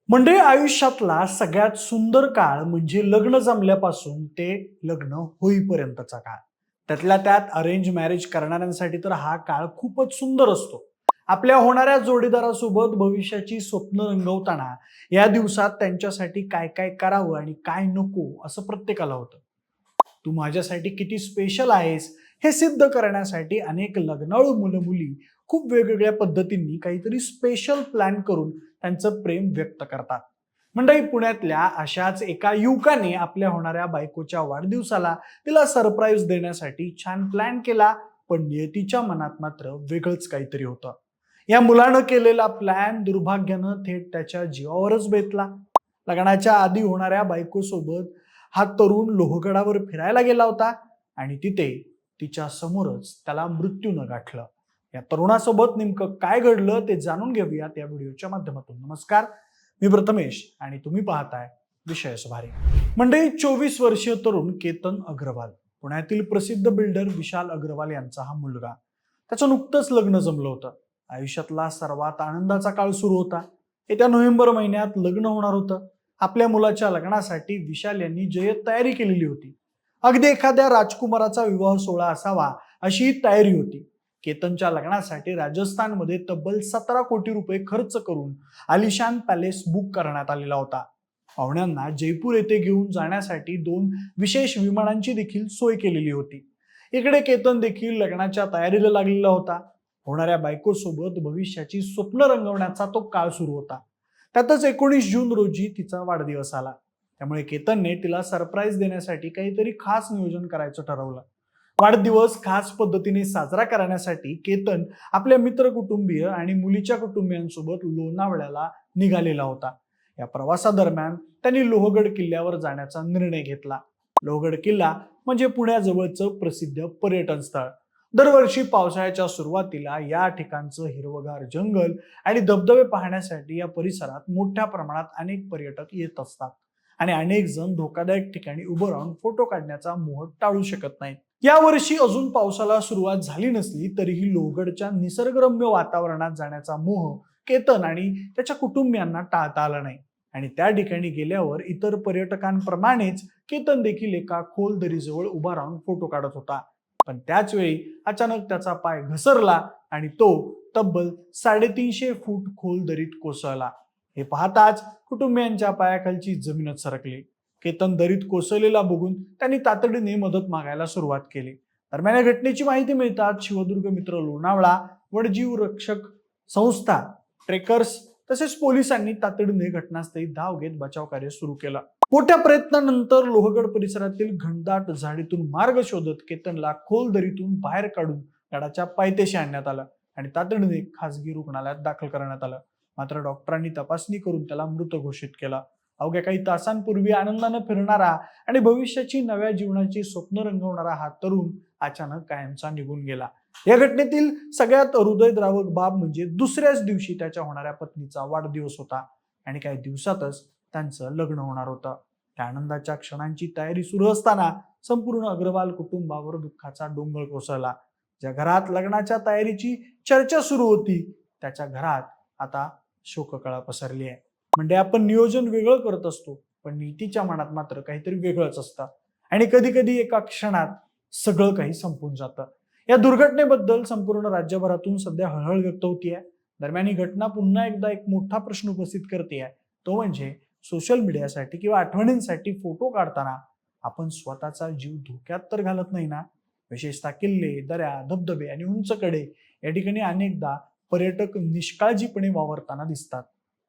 म्हणजे आयुष्यातला सगळ्यात सुंदर काळ म्हणजे लग्न जमल्यापासून ते लग्न होईपर्यंतचा काळ. त्यातल्या त्यात अरेंज मॅरेज करणाऱ्यांसाठी तर हा काळ खूपच सुंदर असतो. आपल्या होणाऱ्या जोडीदारासोबत भविष्याची स्वप्न रंगवताना या दिवसात त्यांच्यासाठी काय काय करावं आणि काय नको असं प्रत्येकाला होतं. तू माझ्यासाठी किती स्पेशल आहेस हे सिद्ध करण्यासाठी अनेक लग्नाळू मुलं मुली खूप वेगवेगळ्या पद्धतींनी काहीतरी स्पेशल प्लॅन करून त्यांचं प्रेम व्यक्त करतात. मंडळी, पुण्यातल्या अशाच एका युवकाने आपल्या होणाऱ्या बायकोच्या वाढदिवसाला तिला सरप्राईज देण्यासाठी छान प्लॅन केला, पण नियतीच्या मनात मात्र वेगळंच काहीतरी होतं. या मुलानं केलेला प्लॅन दुर्भाग्यानं थेट त्याच्या जीवावरच बेतला. लग्नाच्या आधी होणाऱ्या बायकोसोबत हा तरुण लोहगडावर फिरायला गेला होता आणि तिथे तिच्या समोरच त्याला मृत्यूनं गाठलं. या तरुणासोबत नेमकं काय घडलं ते जाणून घेऊयात या व्हिडिओच्या माध्यमातून. नमस्कार, मी प्रथमेश आणि तुम्ही पाहताय विषयच भारी. म्हणजे 24 वर्षीय तरुण केतन अग्रवाल, पुण्यातील प्रसिद्ध बिल्डर विशाल अग्रवाल यांचा हा मुलगा. त्याचं नुकतंच लग्न जमलं होतं. आयुष्यातला सर्वात आनंदाचा काळ सुरू होता. येत्या नोव्हेंबर महिन्यात लग्न होणार होतं. आपल्या मुलाच्या लग्नासाठी विशाल यांनी जय्यत तयारी केलेली होती. अगदी एखाद्या राजकुमाराचा विवाह सोहळा असावा अशी तयारी होती. केतनच्या लग्नासाठी राजस्थानमध्ये तब्बल 17 कोटी रुपये खर्च करून आलिशान पॅलेस बुक करण्यात आलेला होता. पाहुण्यांना जयपूर येथे घेऊन जाण्यासाठी 2 विशेष विमानांची देखील सोय केलेली होती. इकडे केतन देखील लग्नाच्या तयारीला लागलेला होता. होणाऱ्या बायकोसोबत भविष्याची स्वप्न रंगवण्याचा तो काळ सुरू होता. त्यातच 19 जून रोजी तिचा वाढदिवस आला. त्यामुळे केतनने तिला सरप्राईज देण्यासाठी काहीतरी खास नियोजन करायचं ठरवलं. वाढदिवस खास पद्धतीने साजरा करण्यासाठी केतन आपल्या मित्र कुटुंबीय आणि मुलीच्या कुटुंबियांसोबत लोणावळ्याला निघालेला होता. या प्रवासादरम्यान त्यांनी लोहगड किल्ल्यावर जाण्याचा निर्णय घेतला. लोहगड किल्ला म्हणजे पुण्याजवळचं प्रसिद्ध पर्यटन स्थळ. दरवर्षी पावसाळ्याच्या सुरुवातीला या ठिकाणचं हिरवगार जंगल आणि धबधबे पाहण्यासाठी या परिसरात मोठ्या प्रमाणात अनेक पर्यटक येत असतात आणि अनेक जण धोकादायक ठिकाणी उभं राहून फोटो काढण्याचा मोह टाळू शकत नाहीत. यावर्षी अजून पावसाला सुरुवात झाली नसली तरीही लोहगडच्या निसर्गरम्य वातावरणात जाण्याचा मोह केतन आणि त्याच्या कुटुंबियांना टाळता आला नाही आणि त्या ठिकाणी गेल्यावर इतर पर्यटकांप्रमाणेच केतन देखील एका खोल दरीजवळ उभा राहून फोटो काढत होता. पण त्याच वेळी अचानक त्याचा पाय घसरला आणि तो तब्बल 350 फूट खोल दरीत कोसळला. हे पाहताच कुटुंबियांच्या पायाखालची जमीनच सरकली. केतन दरीत कोसळलेला बघून त्यांनी तातडीने मदत मागायला सुरुवात केली. दरम्यान या घटनेची माहिती मिळताच शिवदुर्ग मित्र लोणावळा, वनजीव रक्षक संस्था, ट्रेकर्स तसेच पोलिसांनी तातडीने घटनास्थळी धाव घेत बचाव कार्य सुरू केलं. मोठ्या प्रयत्नानंतर लोहगड परिसरातील घनदाट झाडीतून मार्ग शोधत केतनला खोल दरीतून बाहेर काढून गडाच्या पायथ्याशी आणण्यात आलं आणि तातडीने खासगी रुग्णालयात दाखल करण्यात आलं. मात्र डॉक्टरांनी तपासणी करून त्याला मृत घोषित केला. अवघ्या काही तासांपूर्वी आनंदाने फिरणारा आणि भविष्याची नव्या जीवनाची स्वप्न रंगवणारा हा तरुण अचानक कायमचा निघून गेला. या घटनेतील सगळ्यात हृदयद्रावक बाब म्हणजे दुसऱ्याच दिवशी त्याच्या होणाऱ्या पत्नीचा वाढदिवस होता आणि काही दिवसातच त्यांचं लग्न होणार होतं. त्या आनंदाच्या क्षणांची तयारी सुरू असताना संपूर्ण अग्रवाल कुटुंबावर दुःखाचा डोंगर कोसळला. ज्या घरात लग्नाच्या तयारीची चर्चा सुरू होती त्याच्या घरात आता शोककळा पसरली आहे. म्हणजे आपण नियोजन वेगळं करत असतो, पण नीतीच्या मनात मात्र काहीतरी वेगळंच असतं आणि कधी कधी एका क्षणात सगळं काही संपून जातं. या दुर्घटनेबद्दल संपूर्ण राज्यभरातून सध्या हळहळ व्यक्त होतीये. दरम्यान ही घटना पुन्हा एकदा एक मोठा प्रश्न उपस्थित करते, तो म्हणजे सोशल मीडियासाठी किंवा आठवणींसाठी फोटो काढताना आपण स्वतःचा जीव धोक्यात तर घालत नाही ना? विशेषतः किल्ले, दऱ्या, धबधबे आणि उंच कडे या ठिकाणी अनेकदा पर्यटक निष्काळजीपणे वावरताना दिसतात.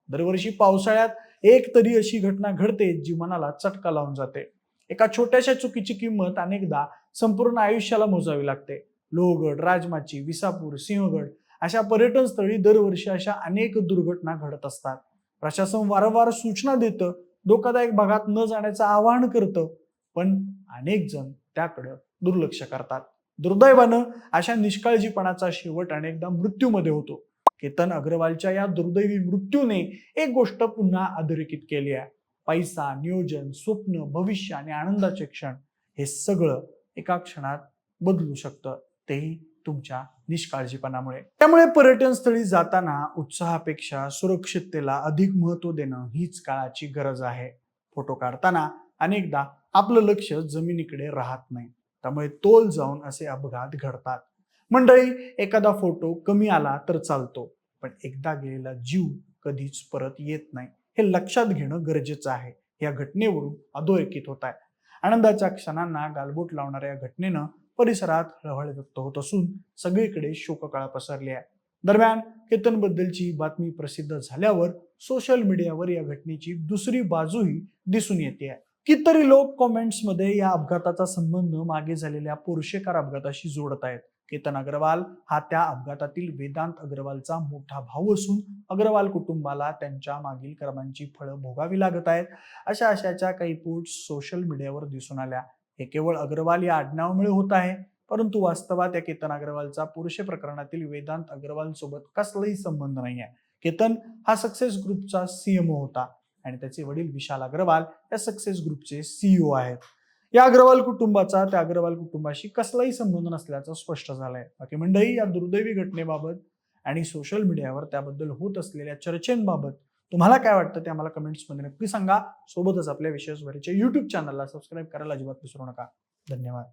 दरवर्षी पावसाळ्यात एक तरी अशी घटना घडते जी मनाला चटका लावून जाते. एका छोट्याशा चुकीची किंमत अनेकदा संपूर्ण आयुष्याला मोजावी लागते. लोहगड, राजमाची, विसापूर, सिंहगड अशा पर्यटन स्थळी दरवर्षी अशा अनेक दुर्घटना घडत असतात. प्रशासन वारंवार सूचना देतं, धोकादायक भागात न जाण्याचं आवाहन करतं, पण अनेक जण त्याकडे दुर्लक्ष करतात. दुर्दैवानं अशा निष्काळजीपणाचा शेवट अनेकदा मृत्यूमध्ये होतो. केतन अग्रवालच्या या दुर्दैवी मृत्यूने एक गोष्ट पुन्हा अधोरेखित केली आहे. पैसा, नियोजन, स्वप्न, भविष्य आणि आनंदाचे क्षण हे सगळं एका क्षणात बदलू शकतं, तेही तुमच्या निष्काळजीपणामुळे. त्यामुळे पर्यटन स्थळी जाताना उत्साहापेक्षा सुरक्षिततेला अधिक महत्त्व देणं हीच काळाची गरज आहे. फोटो काढताना अनेकदा आपलं लक्ष जमिनीकडे राहत नाही, त्यामुळे तोल जाऊन असे अपघात घडतात. मंडळी, एखादा फोटो कमी आला तर चालतो, पण एकदा गेलेला जीव कधीच परत येत नाही, हे लक्षात घेणं गरजेचं आहे. या घटनेवरून अधोरेखित होत आहे. आनंदाच्या क्षणांना गालबोट लावणाऱ्या या घटनेनं परिसरात हळहळ व्यक्त होत असून सगळीकडे शोककळा पसरली आहे. दरम्यान केतनबद्दलची बातमी प्रसिद्ध झाल्यावर सोशल मीडियावर या घटनेची दुसरी बाजूही दिसून येते. कितीतरी लोक कॉमेंट्समध्ये या अपघाताचा संबंध मागे झालेल्या पोर्शे कार अपघाताशी जोडत आहेत. केतन अग्रवाल हा त्या अपघातातील वेदांत अग्रवालचा मोठा भाऊ असून अग्रवाल कुटुंबाला त्यांच्या मागील कर्मांची फळं भोगावी लागत आहेत, अशा आशयाच्या काही पोस्ट सोशल मीडियावर दिसून आल्या. हे केवळ अग्रवाल या आडनावामुळे होत आहे, परंतु वास्तवात या केतन अग्रवालचा पुरुषे प्रकरणातील वेदांत अग्रवाल सोबत कसलाही संबंध नाही आहे. केतन हा सक्सेस ग्रुपचा सीएमओ होता आणि त्याचे वडील विशाल अग्रवाल या सक्सेस ग्रुपचे सीईओ आहेत. या अग्रवाल कुटुंबाचा त्या अग्रवाल कुटुंबाशी कसलाही संबंध नसल्याचं स्पष्ट झालंय. बाकी मंडळी, या दुर्दैवी घटनेबाबत आणि सोशल मीडियावर त्याबद्दल होत असलेल्या चर्चेंबाबत तुम्हाला काय वाटतं ते आम्हाला कमेंट्समध्ये नक्की सांगा. सोबतच आपल्या विशेष भरीच्या YouTube चॅनलला सबस्क्राईब करायला अजिबात विसरू नका. धन्यवाद.